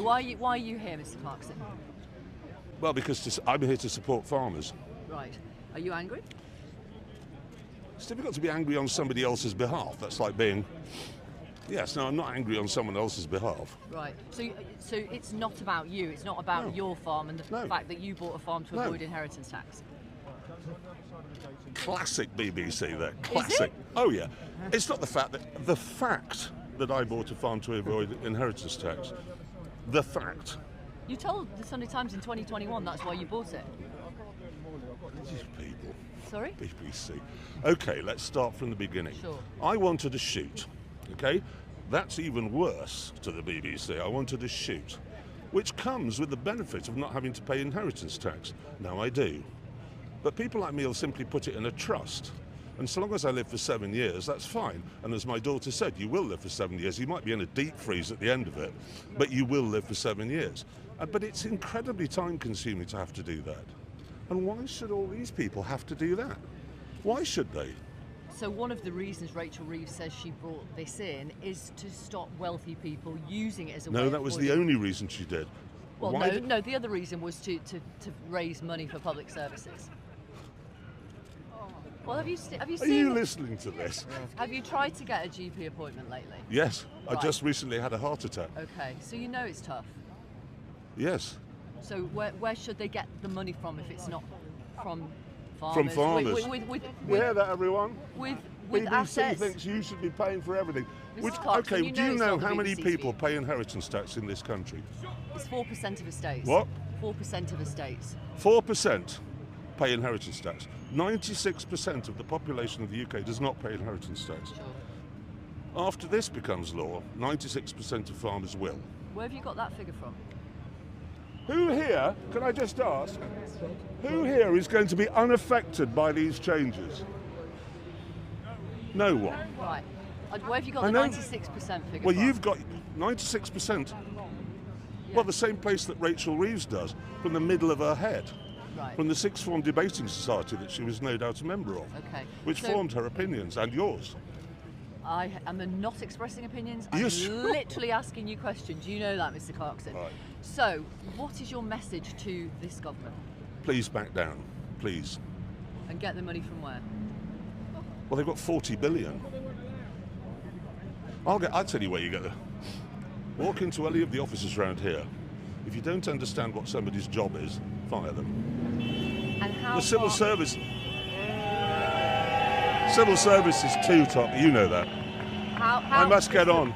Why are you here, Mr. Clarkson? Well, because I'm here to support farmers. Right. Are you angry? It's difficult to be angry on somebody else's behalf. That's like being... Yes, no, I'm not angry on someone else's behalf. Right. So it's not about you. It's not about your farm and the fact that you bought a farm to avoid inheritance tax. Classic BBC there. Classic. Is it? Oh yeah. It's not the fact that I bought a farm to avoid inheritance tax. The fact. You told the Sunday Times in 2021 that's why you bought it. These people. Sorry? BBC. Okay, let's start from the beginning. Sure. I wanted a shoot. Okay? That's even worse to the BBC. I wanted a shoot, which comes with the benefit of not having to pay inheritance tax. Now I do. But people like me will simply put it in a trust. And so long as I live for 7 years, that's fine. And as my daughter said, you will live for 7 years. You might be in a deep freeze at the end of it, but you will live for 7 years. But it's incredibly time-consuming to have to do that. And why should all these people have to do that? Why should they? So one of the reasons Rachel Reeves says she brought this in is to stop wealthy people using it as a way No, of that was the avoiding... only reason she did. Well, no, the other reason was to raise money for public services. Well, have you seen... Are you listening to this? Have you tried to get a GP appointment lately? Yes, Right. I just recently had a heart attack. Okay, so you know it's tough. Yes. So where should they get the money from if it's not from farmers? From farmers. You hear that, everyone? With BBC assets. thinks you should be paying for everything. Mr. Clarkson, Okay, you do know you it's know not the how many BBC's people view. pay inheritance tax in this country? It's 4% of estates. What? 4% of estates. 4% pay inheritance tax. 96% of the population of the UK does not pay inheritance tax. Sure. After this becomes law, 96% of farmers will. Where have you got that figure from? Who here, can I just ask, who here is going to be unaffected by these changes? No one. Right. Where have you got I the know. 96% figure Well, from? you've got 96%. Well, the same place that Rachel Reeves does, from the middle of her head. Right. From the Sixth Form Debating Society that she was no doubt a member of. Okay. Which So- formed her opinions and yours. I am not expressing opinions. I'm You're sure? literally asking you questions. You know that, Mr. Clarkson. Right. So, what is your message to this government? Please back down, please. And get the money from where? Well, they've got 40 billion. I'll tell you where you get the... Walk into any of the offices around here. If you don't understand what somebody's job is, fire them. And how The civil far- service... Civil service is too top, you know that. How I must get on.